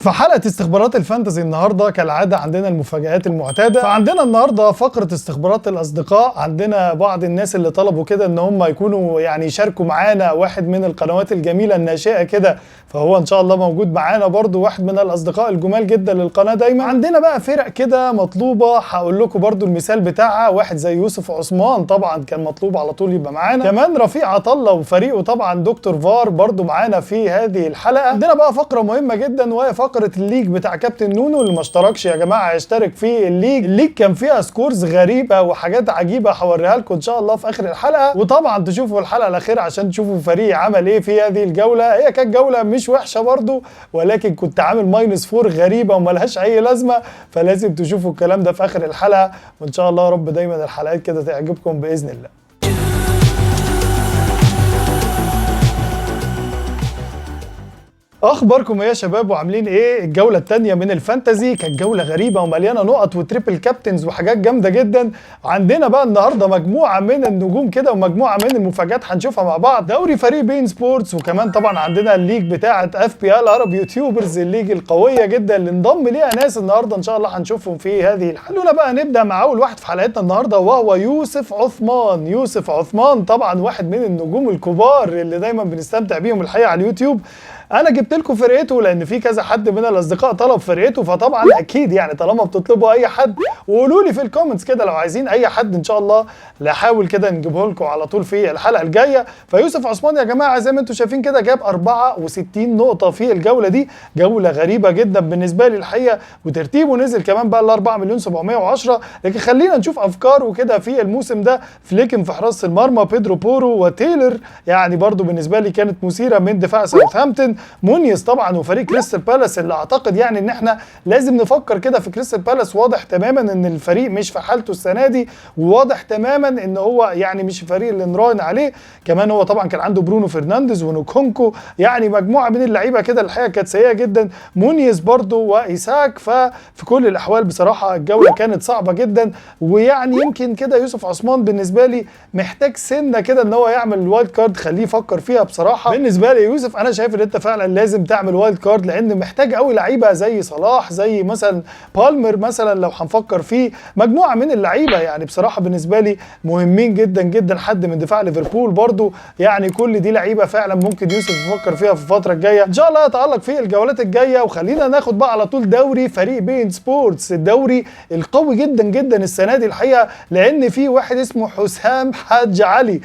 في حلقة استخبارات الفانتزي النهارده كالعادة عندنا المفاجآت المعتادة. فعندنا النهارده فقرة استخبارات الأصدقاء. عندنا بعض الناس اللي طلبوا كده إن هم يكونوا يشاركوا معانا واحد من القنوات الجميلة الناشئة كده، فهو إن شاء الله موجود معانا برضو واحد من الأصدقاء الجمال جدا للقناة دايما. عندنا بقى فرق كده مطلوبة، هقول لكم برضو المثال بتاعها. واحد زي يوسف عثمان طبعا كان مطلوب على طول يبقى معانا، كمان رفيق عطله وفريقه طبعا دكتور فار برضو معانا في هذه الحلقة. عندنا بقى فقرة مهمة جدا وهي فقرة الليج بتاع كابتن نونو. اللي ما اشتركش يا جماعه يشترك في الليج كان فيها سكورز غريبه وحاجات عجيبه هوريها لكم ان شاء الله في اخر الحلقه، وطبعا تشوفوا الحلقه الاخيره عشان تشوفوا فريق عمل ايه في هذه الجوله. هي كانت جوله مش وحشه برضو، ولكن كنت عامل -4 غريبه وملهاش اي لازمه، فلازم تشوفوا الكلام ده في اخر الحلقه. وان شاء الله يا رب دايما الحلقات كده تعجبكم باذن الله. اخباركم يا شباب وعاملين ايه؟ الجوله الثانيه من الفانتزي كانت جوله غريبه ومليانه نقط وتريبل كابتنز وحاجات جامده جدا. عندنا بقى النهارده مجموعه من النجوم كده ومجموعه من المفاجات هنشوفها مع بعض. دوري فريق بين سبورتس، وكمان طبعا عندنا الليج بتاعه FPL عرب يوتيوبرز، الليج القويه جدا اللي انضم ليها ناس النهارده ان شاء الله هنشوفهم في هذه الحلقه. خلونا بقى نبدا مع اول واحد في حلقتنا النهارده وهو يوسف عثمان. يوسف عثمان طبعا واحد من النجوم الكبار اللي دايما بنستمتع بيهم الحقيقه على اليوتيوب. انا جبت لكم فرقته لان في كذا حد من الاصدقاء طلب فرقته، فطبعا اكيد طالما بتطلبوا اي حد وقولوا لي في الكومنتس كده لو عايزين اي حد ان شاء الله نحاول كده نجيبه لكم على طول في الحلقه الجايه. فيوسف عثمان يا جماعه زي ما انتم شايفين كده جاب 64 نقطه في الجوله دي، جوله غريبه جدا بالنسبه لي الحقيقه، وترتيبه نزل كمان بقى ل 4,710,000. لكن خلينا نشوف افكاره كده في الموسم ده. فليكن في حراسه المرمى، بيدرو بورو وتايلر برضو بالنسبه لي كانت مثيره من دفاع ساوثهامبتون، مونيز طبعا وفريق كريستال بالاس اللي اعتقد ان احنا لازم نفكر كده في كريستال بالاس. واضح تماما ان الفريق مش في حالته السنه دي، وواضح تماما ان هو مش الفريق اللي نراهن عليه. كمان هو طبعا كان عنده برونو فرنانديز ونوكونكو، مجموعه من اللعيبه كده الحقيقه كانت سيئه جدا. مونيز برضو وايساك. ففي كل الاحوال بصراحه الجوله كانت صعبه جدا، يمكن كده يوسف عثمان بالنسبه لي محتاج سنه كده ان هو يعمل الوايلد كارد. خليه يفكر فيها بصراحه. بالنسبه لي يوسف انا شايف ان انت فعلا لازم تعمل وايلد كارد، لان محتاج قوي لعيبه زي صلاح، زي مثلا بالمر مثلا لو هنفكر فيه، مجموعه من اللعيبه بصراحه بالنسبه لي مهمين جدا جدا. حد من دفاع ليفربول برضو، كل دي لعيبه فعلا ممكن يوسف يفكر فيها في الفتره الجايه ان شاء الله يتالق في الجولات الجايه. وخلينا ناخد بقى على طول دوري فريق بين سبورتس، الدوري القوي جدا جدا السنه دي الحقيقه، لان في واحد اسمه حسام حاج علي.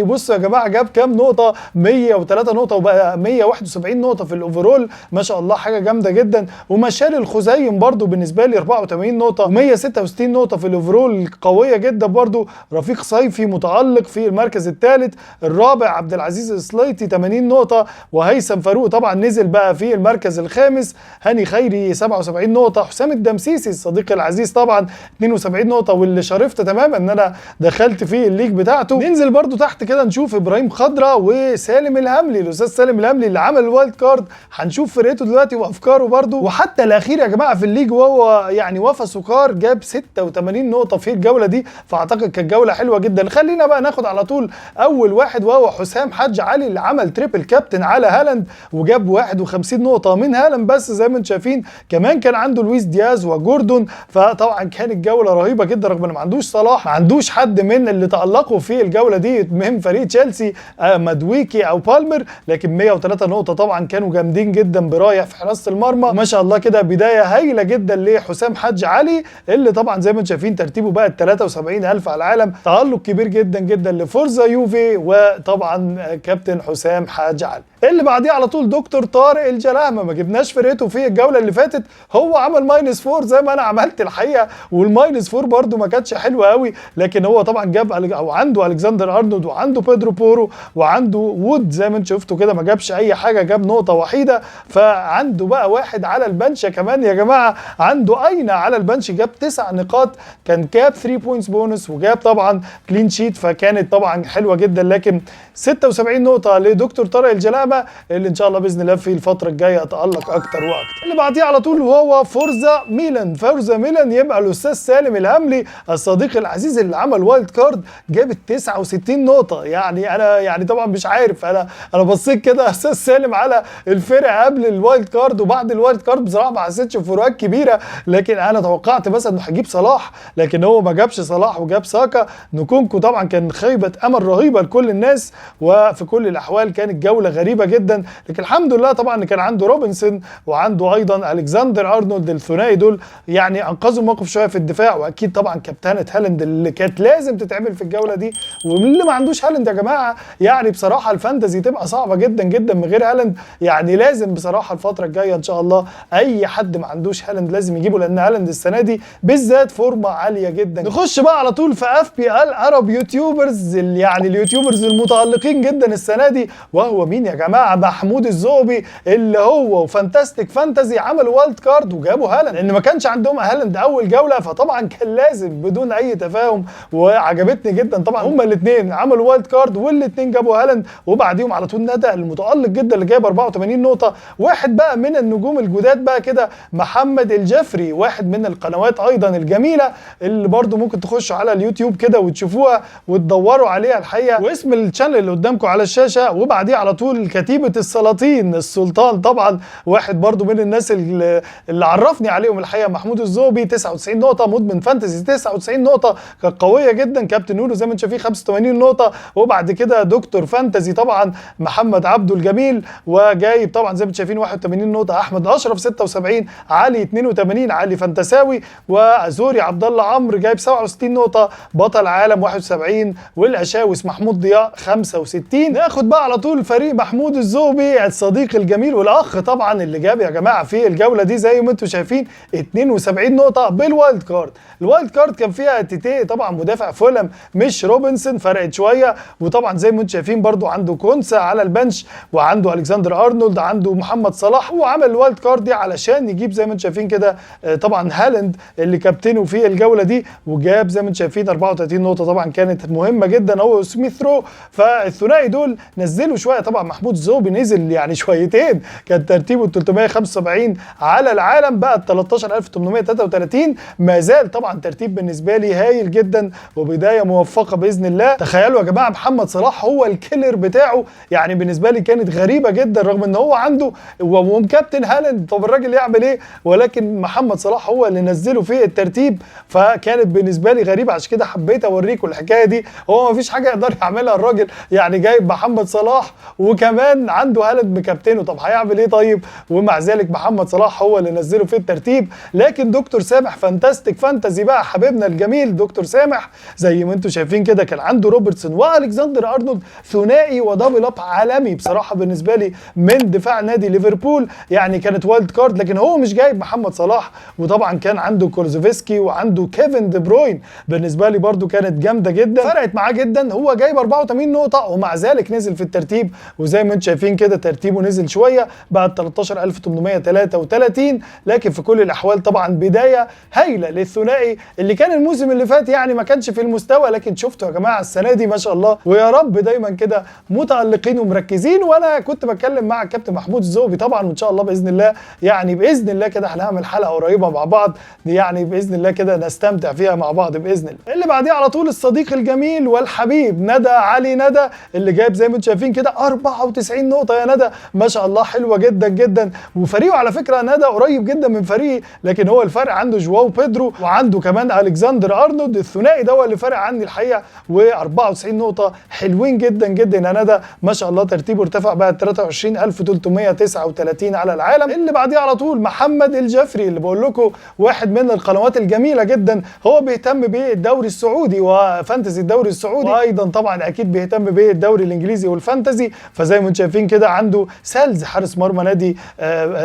بصوا يا جماعه جاب كام نقطه؟ 103 نقطه وبقى 171 نقطه في الاوفرول، ما شاء الله حاجه جامده جدا. ومشاري الخزيم برضو بالنسبه لي 84 نقطه و166 نقطه في الاوفرول، قويه جدا برضو. رفيق صيفي متالق في المركز الثالث. الرابع عبد العزيز السليتي 80 نقطه، وهيثم فاروق طبعا نزل بقى في المركز الخامس. هاني خيري 77 نقطه. حسام الدمسيسي الصديق العزيز طبعا 72 نقطه، واللي شرفت تماما ان انا دخلت في الليج بتاعته. ننزل برضو تحت كده نشوف ابراهيم خضرة وسالم الهملي، الاستاذ سالم الهملي اللي عمل الوايلد كارد. هنشوف فرقته دلوقتي وافكاره برضو. وحتى الاخير يا جماعه في الليج وهو وفا سكار جاب 86 نقطه في الجوله دي، فاعتقد كانت جوله حلوه جدا. خلينا بقى ناخد على طول اول واحد وهو حسام حاج علي اللي عمل تريبل كابتن على هالاند وجاب 51 نقطه من هالاند بس زي ما انتم شايفين. كمان كان عنده لويس دياز وجوردون، فطبعا كانت جوله رهيبه جدا رغم ان ما عندوش صلاح، ما عندوش حد من اللي تالقوا في الجوله دي من فريق تشيلسي مدويكي او بالمر، لكن 103 نقطه طبعا كانوا جامدين جدا برايح في حراسه المرمى. ما شاء الله كده بدايه هايله جدا لحسام حاج علي، اللي طبعا زي ما انتم شايفين ترتيبه بقى 73,000 على العالم. تألق كبير جدا جدا لفورزا يوفي، وطبعا كابتن حسام حاج علي. اللي بعديه على طول دكتور طارق الجلاهمه، ما جبناش فرقته في الجوله اللي فاتت، هو عمل -4 زي ما انا عملت الحقيقه، وال-4 برده ما كانتش حلوه قوي، لكن هو طبعا جاب او عنده الكسندر ارنولد وعنده بيدرو بورو وعنده وود زي ما انتم شفتوا كده، ما جابش اي حاجه، جاب نقطه وحيده. فعنده بقى واحد على البنش كمان يا جماعه، عنده اين على البنش جاب 9 نقاط، كان جاب 3 بوينتس بونس وجاب طبعا كلين شيت، فكانت طبعا حلوه جدا. لكن 76 نقطه لدكتور طارق الجلاهمه بنزيما اللي ان شاء الله باذن الله في الفتره الجايه يتالق اكتر واكتر. اللي بعديه على طول وهو فورزا ميلان. فورزا ميلان يبقى الاستاذ سالم الهملي الصديق العزيز اللي عمل وايلد كارد جاب 69 نقطه. يعني انا يعني طبعا مش عارف، انا بصيت كده يا استاذ سالم على الفرق قبل الوايلد كارد وبعد الوايلد كارد، بصراحه ما حسيتش بفروقات كبيره، لكن انا توقعت مثلا انه هيجيب صلاح، لكن هو ما جابش صلاح وجاب ساكا. نكونكو طبعا كان خيبه امل رهيبه لكل الناس، وفي كل الاحوال كانت جوله غريبه جدا، لكن الحمد لله طبعا كان عنده روبنسون وعنده ايضا الكسندر ارنولد، الثنائي دول يعني انقذوا الموقف شويه في الدفاع. واكيد طبعا كابتنه هالاند اللي كانت لازم تتعمل في الجوله دي، واللي ما عندوش هالاند يا جماعه يعني بصراحه الفانتزي تبقى صعبه جدا جدا من غير هالاند. يعني لازم بصراحه الفتره الجايه ان شاء الله اي حد ما عندوش هالاند لازم يجيبه، لان هالاند السنه دي بالذات فورمه عاليه جدا. نخش بقى على طول في FPL العرب يوتيوبرز، يعني اليوتيوبرز المتالقين جدا السنه دي، وهو مين يا جماعه؟ محمود الزغبي اللي هو وفانتاستيك فانتزي عمل وايلد كارد وجابوا هالاند، لان ما كانش عندهم هالاند اول جوله، فطبعا كان لازم بدون اي تفاهم. وعجبتني جدا طبعا هما الاثنين عملوا وايلد كارد والاثنين جابوا هالاند، وبعديهم على طول ندى المتالق جدا اللي جايب 84 نقطه. واحد بقى من النجوم الجداد بقى كده محمد الجفري، واحد من القنوات ايضا الجميله اللي برضو ممكن تخشوا على اليوتيوب كده وتشوفوها وتدوروا عليها الحقيقه. واسم الشانل اللي قدامكم على الشاشه، وبعديه على طول كتيبه السلاطين السلطان طبعا، واحد برضو من الناس اللي عرفني عليهم الحقيقه محمود الزغبي، 99 نقطه، مدمن فانتزي 99 نقطه، كانت قويه جدا. كابتن نورو زي ما انتم شايفين 85 نقطه، وبعد كده دكتور فانتزي طبعا محمد عبده الجميل وجايب طبعا زي ما انتم شايفين 81 نقطه، احمد اشرف 76، علي 82، علي فانتساوي، وزوري عبد الله عمرو جايب 67 نقطه، بطل عالم 71، والاشاوس محمود ضياء 65. ناخد بقى على طول فريق محمود الزغبي الصديق الجميل والاخ طبعا اللي جاب يا جماعه في الجوله دي زي ما انتم شايفين 72 نقطه بالوايلد كارد. الوايلد كارد كان فيها تيتي طبعا مدافع فولم مش روبنسون، فرقت شويه، وطبعا زي ما انتم شايفين برضو عنده كونسا على البنش، وعنده الكسندر ارنولد، عنده محمد صلاح. هو عمل الوايلد كارد دي علشان يجيب زي ما انتم شايفين كده طبعا هالاند اللي كابتنه في الجوله دي، وجاب زي ما انتم شايفين 34 نقطه، طبعا كانت مهمه جدا هو سميث رو. فالثنائي دول نزلوا شويه، طبعا محمود الزغبي نزل يعني شويتين، كان ترتيبه 375 على العالم، بقى 13833، ما زال طبعا ترتيب بالنسبه لي هايل جدا وبدايه موفقه باذن الله. تخيلوا يا جماعه محمد صلاح هو الكيلر بتاعه، يعني بالنسبه لي كانت غريبه جدا رغم ان هو عنده ومكابتن هالاند، طب الراجل يعمل ايه؟ ولكن محمد صلاح هو اللي نزله في الترتيب، فكانت بالنسبه لي غريبه، عشان كده حبيت اوريكم الحكايه دي. هو ما فيش حاجه يقدر يعملها الراجل، يعني جايب محمد صلاح وكمان عنده هالاند مكابتنه، طب هيعمل ايه طيب؟ ومع ذلك محمد صلاح هو اللي نزله في الترتيب. لكن دكتور سامح فانتاستيك فانتزي بقى حبيبنا الجميل دكتور سامح زي ما انتم شايفين كده كان عنده روبرتسون والكسندر ارنولد، ثنائي ودبل اب عالمي بصراحه بالنسبه لي من دفاع نادي ليفربول، يعني كانت وايلد كارد، لكن هو مش جايب محمد صلاح. وطبعا كان عنده كولوزوفسكي وعنده كيفن دي بروين، بالنسبه لي برده كانت جامده جدا، فرقت معاه جدا. هو جايب 84 نقطه ومع ذلك نزل في الترتيب، وزي ما انتم شايفين كده ترتيبه نزل شويه بعد 13833، لكن في كل الاحوال طبعا بدايه هايله للثنائي اللي كان الموسم اللي فات يعني ما كانش في المستوى، لكن شفتوا يا جماعه السنه دي ما شاء الله، ويا رب دايما كده متالقين ومركزين. وانا كنت بتكلم مع الكابتن محمود الزغبي طبعا، وان شاء الله باذن الله يعني باذن الله كده هنعمل حلقه قريبه مع بعض، يعني باذن الله كده نستمتع فيها مع بعض باذن الله. اللي بعديه على طول الصديق الجميل والحبيب ندى علي ندى اللي جايب زي ما انتم شايفين كده 94 نقطه. يا ندى ما شاء الله حلوه جدا جدا، وفريقه على فكره ندى قريب جدا من فريقي، لكن هو الفرق عنده جواو بيدرو وعنده كمان الكسندر ارنولد، الثنائي ده هو اللي فرق عني الحقيقه، و94 نقطه حلوين جدا جدا. يا ندى ما شاء الله ترتيبه ارتفع بقى 23339 على العالم. اللي بعديه على طول محمد الجفري اللي بقول لكم واحد من القنوات الجميله جدا، هو بيهتم بالدوري السعودي وفانتزي الدوري السعودي، وايضا طبعا اكيد بيهتم بالدوري الانجليزي والفانتزي. فزي ما انتم شايفين كده عنده سيلز حارس مرمى نادي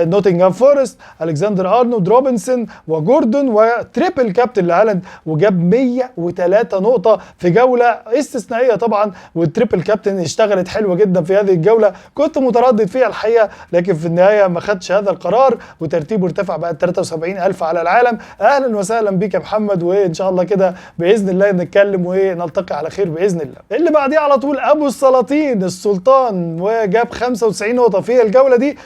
نوتنغهام فورست، الكسندر ارنولد، روبنسون وجوردون، وتريبل كابتن لهالاند، وجاب 103 نقطه في جوله استثنائيه طبعا، والتريبل كابتن اشتغلت حلوه جدا في هذه الجوله، كنت متردد فيها الحقيقه، لكن في النهايه ما خدش هذا القرار وترتيبه ارتفع بقى 73000 على العالم. اهلا وسهلا بيك يا محمد، وان شاء الله كده باذن الله نتكلم ونلتقي على خير باذن الله. اللي بعديه على طول ابو السلاطين السلطان وجاب 95 نقطه في الجوله دي.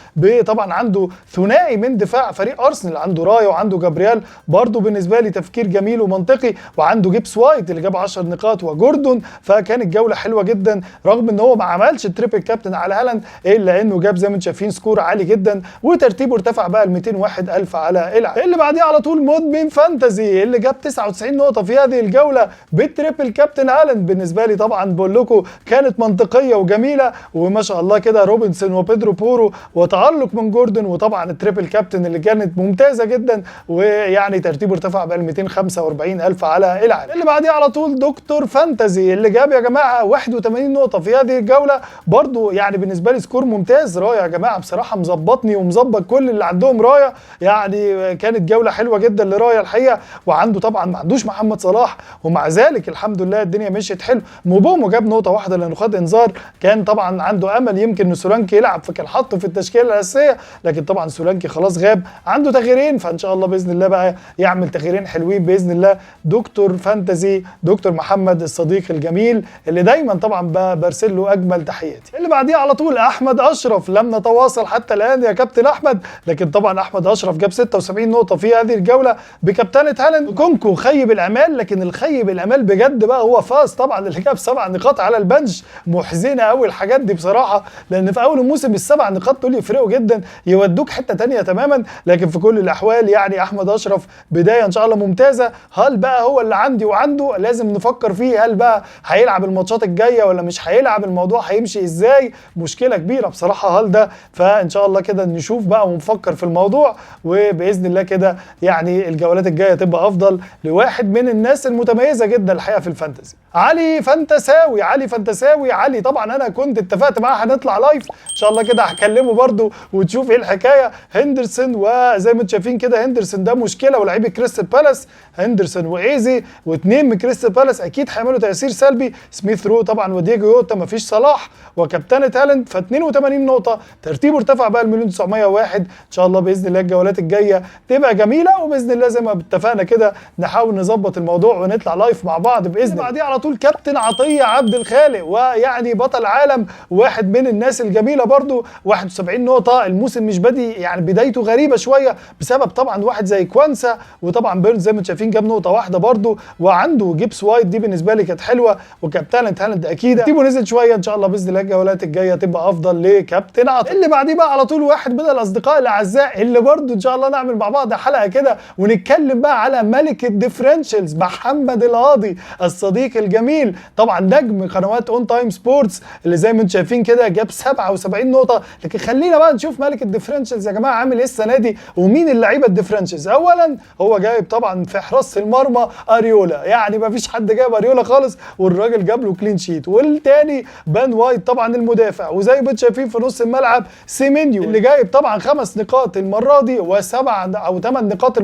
طبعا عنده ثنائي من دفاع فريق ارسنال، عنده رايا وعنده جابرييل، برضو بالنسبه لي تفكير جميل ومنطقي، وعنده جيبس وايت اللي جاب 10 نقاط وجوردون. فكانت جوله حلوه جدا رغم ان هو ما عملش تريبل كابتن على هالاند، الا انه جاب زي ما انتم شايفين سكور عالي جدا، وترتيبه ارتفع بقى ل 201,000 على العالم. اللي بعديه على طول مدمن فانتزي اللي جاب 99 نقطه في هذه الجوله بالتريبل كابتن هالاند. بالنسبه لي طبعا بقول لكم كانت منطقيه وجميله، وما شاء الله كده روبنسون وبيدرو بورو وتألق من جوردن، وطبعا التريبل كابتن اللي كانت ممتازه جدا، ويعني ترتيبه ارتفع بقى ل 245,000 على العالم. اللي بعديه على طول دكتور فانتزي اللي جاب يا جماعه 81 نقطه في هذه الجوله، برضو يعني بالنسبه لي سكور ممتاز. رايا يا جماعه بصراحه مظبطني ومظبط كل اللي عندهم رايا، يعني كانت جوله حلوه جدا لرايا الحقيقه. وعنده طبعا ما عندوش محمد صلاح، ومع ذلك الحمد لله الدنيا مشيت حلو. موبومو جاب نقطه واحده لانه خد انذار، كان طبعا عنده امل يمكن ان سولانكي يلعب فكان حطه في التشكيله الاساسيه، لكن طبعا سولانكي خلاص غاب، عنده تغييرين، فان شاء الله باذن الله بقى يعمل تغييرين حلوين باذن الله. دكتور فانتزي دكتور محمد الصديق الجميل اللي دايما طبعا برسل له اجمل تحياتي. اللي بعديه على طول احمد اشرف، لم نتواصل حتى الان يا كابتن احمد، لكن طبعا احمد اشرف جاب 76 نقطه في هذه الجوله بكابتنه هالاند. كونكو خيب الامال، لكن الخيب الامال بجد بقى هو فاز طبعا اللي جاب 7 نقاط على البنش. محزنه قوي الحاجات دي بصراحه، لان في اول الموسم ال7 نقاط دول يفرقوا جدا، يودوك حته ثانيه تماما. لكن في كل الاحوال يعني احمد اشرف بدايه ان شاء الله ممتازه. هل بقى هو اللي عندي وعنده لازم نفكر فيه، هل بقى هيلعب الماتشات الجايه ولا مش هيلعب، الموضوع هيمشي ازاي؟ مشكله كبيره بصراحه هل ده، فان شاء الله كده نشوف بقى ونفكر في الموضوع، وباذن الله كده يعني الجولات الجايه تبقى افضل لواحد من الناس المتميزه جدا الحقيقه في الفانتزي. علي فانتساوي، علي طبعا انا كنت اتفقت معاه هنطلع لايف ان شاء الله كده، هكلمه برده وتشوف ايه الحكايه. هندرسون، وزي ما انتم شايفين كده هندرسون ده مشكله، ولاعيبه كريستال بالاس هندرسون وايزي واثنين من كريستال بالاس اكيد هيعملوا تاثير سلبي. سميث رو طبعا وديجو يوتا، مفيش صلاح وكابتنه هالاند، ف 82 نقطه ترتيبه ارتفع بقى ل 1,901,000. ان شاء الله باذن الله الجولات الجايه تبقى جميله، وباذن الله زي ما اتفقنا كده نحاول نظبط الموضوع ونطلع لايف مع بعض باذن الله. بعديه على طول كابتن عطيه عبد الخالق، ويعني بطل عالم، واحد من الناس الجميله برضو، 71 نقطه. الموسم مش بادي يعني بدايته غريبه شويه بسبب طبعا واحد زي كوانسا، وطبعا بيرنز زي ما انتم شايفين جاب نقطه واحده برضو، وعنده جيبس وايت دي بالنسبه لي كانت حلوه، وكابتن هالاند اكيد تيبو نزل شويه. ان شاء الله باذن الله الجولات الجايه تبقى افضل لكابتن عطيه. اللي بعديه بقى على طول واحد من الاصدقاء الاعزاء اللي برضو ان شاء الله نعمل مع بعض حلقه كده ونتكلم بقى على ملك الديفرنشلز محمد القاضي الصديق الجميل، طبعا نجم قنوات اون تايم سبورتس اللي زي ما انتم شايفين كده جاب 77 نقطه. لكن خلينا بقى نشوف ملك الديفرنشلز يا جماعه عامل ايه السنه دي، ومين اللعيبه الديفرنشلز. اولا هو جايب طبعا في حراسه المرمى اريولا، يعني ما فيش حد جايب اريولا خالص، والراجل جاب له كلين شيت. والتاني بان وايت طبعا المدافع، وزي ما انتم شايفين في نص الملعب سيمينيو اللي جايب طبعا 5 نقاط المره دي و7 او 8 نقاط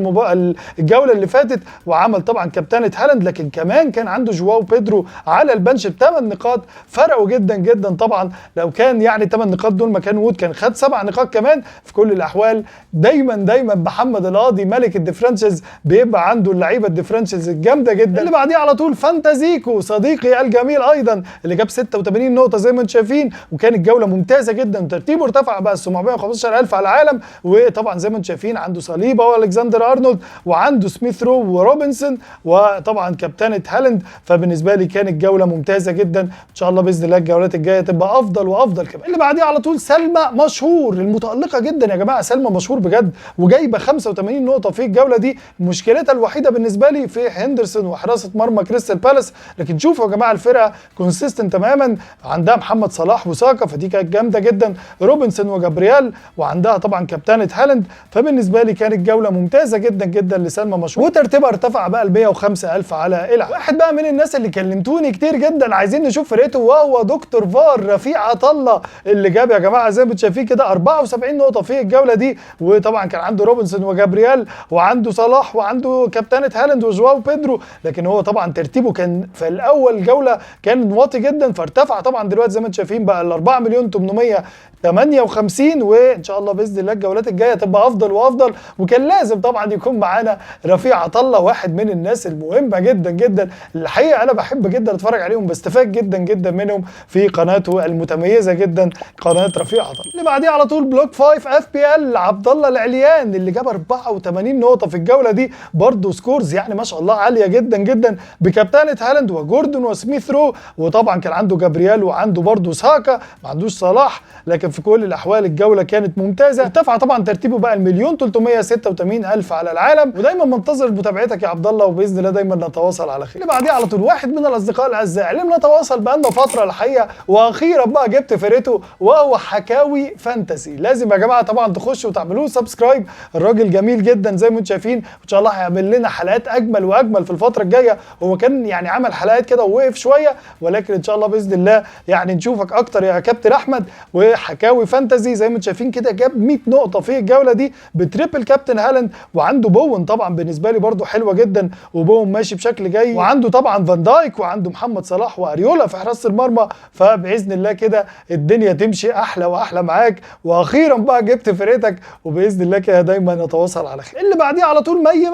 الجوله اللي فاتت، وعمل طبعا كابتنه هالاند. لكن كمان كان عنده جواو بيدرو على البنش ب8 نقاط، فرقوا جدا جدا طبعا. لو كان يعني 8 نقاط دول مكان وود كان خد 7 نقاط كمان. في كل الاحوال دايما محمد القاضي ملك الديفرنشلز، بيبقى عنده اللعيبه الديفرنشلز الجامده جدا. اللي بعديه على طول فانتازيكو صديقي الجميل ايضا اللي جاب 86 نقطه زي ما انتم شايفين، وكانت جوله ممتازه جدا، ترتيبه ارتفع بقى 715,000 على العالم. وطبعا زي ما انتم شايفين عنده صليبه والكسندر ارنولد، وعنده سميث رو وروبنسون، وطبعا كابتنه هالاند. فبالنسبه لي كانت جوله ممتازه جدا، ان شاء الله باذن الله الجولات الجايه تبقى افضل وافضل كمان. اللي بعديه على طول سلمى مشهور المتالقه جدا يا جماعه، سلمى مشهور بجد، وجايبه 85 نقطه في الجوله دي. مشكلتها الوحيده بالنسبه لي في هندرسون وحراسه مرمى كريستال بالاس، لكن شوفوا يا جماعه الفرقه كونسيستنت تماما، عندها محمد صلاح وساكا فدي كانت جامده جدا، روبنسون وجابرييل، وعندها طبعا كابتنه هالاند. فبالنسبه لي كانت جوله ممتازه جدا جدا لسلمى مشهور، وترتيبها ارتفع بقى ل 105,000 على العالم. واحد بقى من الناس اللي كلمتوني كتير جدا عايزين نشوف فرقته، وهو دكتور فار رفيع عطله اللي جاب يا جماعه زي ما انتم شايفين كده 74 نقطه في الجوله دي. وطبعا كان عنده روبنسون وجابرييل، وعنده صلاح، وعنده كابتنه هالاند وجواو بيدرو، لكن هو طبعا ترتيبه كان في الاول جوله كان واطي جدا، فارتفع طبعا دلوقتي زي ما انتم شايفين بقى ل 4,858,000. وان شاء الله باذن الله الجولات الجايه تبقى افضل وافضل. وكان لازم طبعا يكون معانا رفيع عطله، واحد من الناس المهمه جدا الحقيقه انا بحب جدا اتفرج عليهم، بستفاد جدا منهم في قناته المتميزه مميزه جدا قناه رفيع عطله. اللي بعديه على طول بلوك 5 اف بي ال عبد الله العليان اللي جاب 84 نقطه في الجوله دي، برضه سكورز يعني ما شاء الله عاليه جدا جدا بكابتنه هالاند وجوردن وسميث رو، وطبعا كان عنده جابرييل وعنده برضه ساكا، ما عندوش صلاح، لكن في كل الاحوال الجوله كانت ممتازه. ارتفع طبعا ترتيبه بقى ال1,386,000 على العالم، ودايما منتظر متابعتك يا عبد الله، وباذن الله دايما نتواصل على خير. اللي بعديه على طول واحد من الاصدقاء الاعزاء اللي بنتواصل بقالنا فتره الحقيقه، واخيرا بقى جبت فرقته وهو حكاوي فانتسي. لازم يا جماعه طبعا تخشوا وتعملوه سبسكرايب، الراجل جميل جدا زي ما انتم شايفين، وان شاء الله هيعمل لنا حلقات اجمل واجمل في الفتره الجايه. هو كان يعني عمل حلقات كده ووقف شويه، ولكن ان شاء الله باذن الله يعني نشوفك اكتر يا كابتن احمد. وحكاوي فانتسي زي ما انتم شايفين كده جاب 100 نقطه في الجوله دي بتريبل كابتن هالاند، وعنده بوون طبعا بالنسبه لي برده حلوه جدا، وبوون ماشي بشكل جيد، وعنده طبعا فان دايك، وعنده محمد صلاح واريولا في حراسه المرمى. فباذن الله كده الدنيا تمشي احلى واحلى معاك، واخيرا بقى جبت فرقتك، وباذن الله كده دايما نتواصل على خير. اللي بعديه على طول مي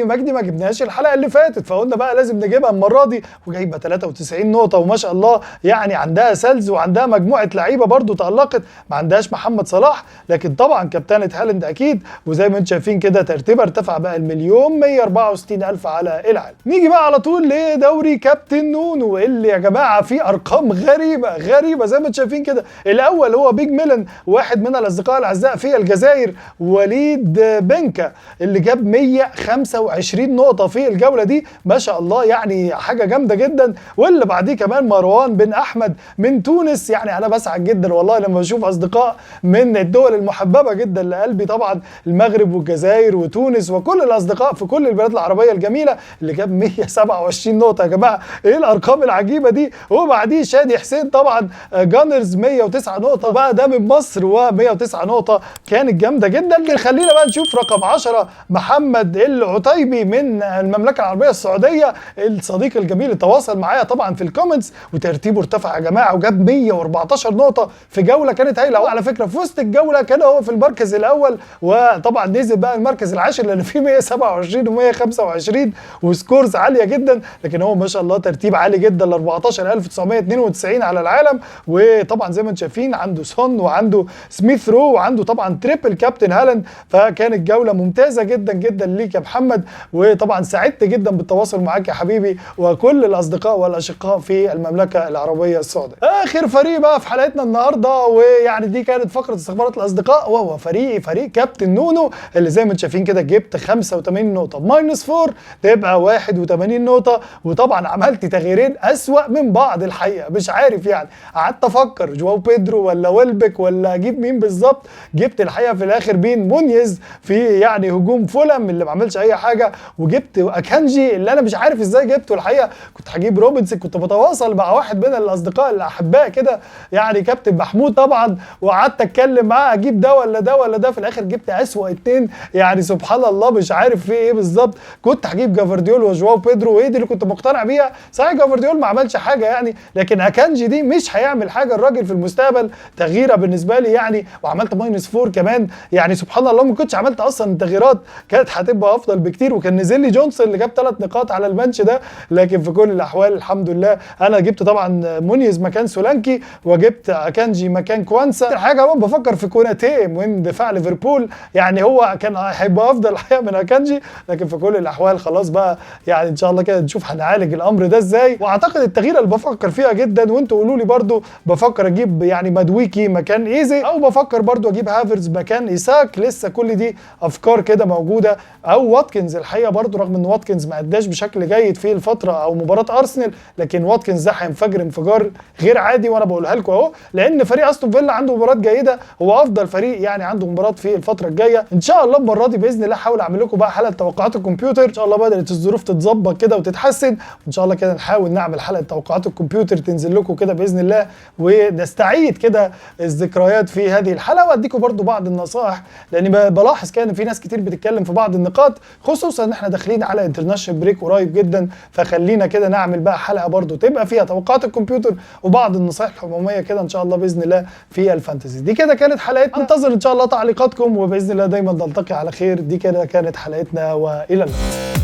مجدي ما جبناهاش الحلقه اللي فاتت، فقلنا بقى لازم نجيبها المره دي، وجايبه 93 نقطه وما شاء الله يعني عندها سيلز وعندها مجموعه لعيبه برده تالقت، ما عندهاش محمد صلاح، لكن طبعا كابتنه هالاند اكيد. وزي ما انتم شايفين كده ترتيبها ارتفع بقى ال1,164,000 على العالم. نيجي بقى على طول لدوري كابتن نونو اللي يا جماعه فيه ارقام غريبه زي ما انتم شايفين كده. الاول هو بيج ميلن، واحد من الاصدقاء الاعزاء في الجزائر، وليد بنكا اللي جاب 125 نقطه في الجوله دي، ما شاء الله يعني حاجه جامده جدا. واللي بعديه كمان مروان بن احمد من تونس، يعني انا بسعد جدا والله لما بشوف اصدقاء من الدول المحببه جدا لقلبي، طبعا المغرب والجزائر وتونس وكل الاصدقاء في كل البلاد العربيه الجميله، اللي جاب 127 نقطه. يا جماعه ايه الارقام العجيبه دي؟ وبعديه شادي حسين طبعا جانرز 109 نقطه بقى، ده من مصر، و109 نقطه كانت جامده جدا. خلينا بقى نشوف رقم 10 محمد العتيبي من المملكه العربيه السعوديه، الصديق الجميل اللي تواصل معايا طبعا في الكومنتس، وترتيبه ارتفع يا جماعه وجاب 114 نقطه في جوله كانت هايله. وعلى فكره في وسط الجوله كان هو في المركز الاول، وطبعا نزل بقى المركز العاشر لان فيه 127 و125 وسكورز عاليه جدا، لكن هو ما شاء الله ترتيب عالي جدا ل 14,992 على العالم. وطبعا زي ما انتم شايفين عنده سون وعنده سميث رو وعنده طبعا تريبل كابتن هالاند، فكانت جوله ممتازه جدا جدا ليك يا محمد. وطبعا سعدت جدا بالتواصل معاك يا حبيبي وكل الاصدقاء والاشقاء في المملكه العربيه السعوديه. اخر فريق بقى في حلقتنا النهارده، ويعني دي كانت فقره استخبارات الاصدقاء، وهو فريق كابتن نونو اللي زي ما انتم شايفين كده جبت 85 نقطه ماينس 4 تبقى 81 نقطه. وطبعا عملت تغييرين اسوأ من بعض الحقيقه، مش عارف يعني، قعدت افكر جواو بيدرو ولا ويلبك ولا اجيب مين بالظبط. جبت الحقيقه في الاخر بين مونيز في يعني هجوم فولم اللي ما عملش اي حاجه، وجبت اكانجي اللي انا مش عارف ازاي جبته الحقيقه. كنت هجيب روبنسون، كنت بتواصل مع واحد من الاصدقاء الاحباء كده يعني كابتن محمود طبعا، وقعدت اتكلم معاه اجيب ده ولا ده ولا ده، في الاخر جبت اسوأ اتنين يعني سبحان الله مش عارف في ايه بالظبط. كنت هجيب جافارديول وجواو بيدرو، وايه دي اللي كنت مقتنع بيها. صحيح جافارديول ما عملش حاجه يعني، لكن اكانجي دي مش هيعمل حاجه الراجل في المستقبل، تغييره بالنسبه لي يعني. وعملت ماينس 4 كمان، يعني سبحان الله ما كنتش عملت اصلا التغييرات كانت هتبقى افضل بكتير، وكان نزل لي جونسون اللي جاب 3 نقاط على الماتش ده. لكن في كل الاحوال الحمد لله انا جبت طبعا مونيز مكان سولانكي، وجبت اكانجي مكان كوانسا. حاجه كمان بفكر في كوناتي من دفاع ليفربول، يعني هو كان هيبقى افضل الحقيقه من اكانجي، لكن في كل الاحوال خلاص بقى يعني ان شاء الله كده نشوف هنعالج الامر ده ازاي. واعتقد التغييره اللي بفكر فيها جدا، وانتوا قولوا لي برده، بفكر اجيب يعني مدويكي مكان ايزي، او بفكر برده اجيب هافرز مكان ايساك. لسه كل دي افكار كده موجوده، او واتكنز الحقيقه برده، رغم ان واتكنز ما اداش بشكل جيد في الفتره او مباراه ارسنال، لكن واتكنز ده هينفجر انفجار غير عادي، وانا بقولها لكم اهو، لان فريق استون فيلا عنده مباراه جيده، هو افضل فريق يعني عنده مباراه في الفتره الجايه. ان شاء الله المره دي باذن الله هحاول اعمل لكم بقى حلقه توقعات الكمبيوتر، ان شاء الله بدات الظروف تتظبط كده وتتحسن، وان شاء الله كده نحاول نعمل حلقه توقعات الكمبيوتر تنزل لكم كده باذن الله، ونستعيد كده الذكريات في هذه الحلقه، واديكم برده بعض النصائح، لاني بلاحظ كان في ناس كتير بتتكلم في بعض النقاط، خصوصا ان احنا داخلين على انترناشونال بريك قريب جدا، فخلينا كده نعمل بقى حلقه برده تبقى فيها توقعات الكمبيوتر وبعض النصائح العموميه كده ان شاء الله باذن الله في الفانتزي. دي كده كانت حلقتنا، انتظر ان شاء الله تعليقاتكم، وباذن الله دايما نلتقي على خير. دي كده كانت حلقتنا، والى اللقاء.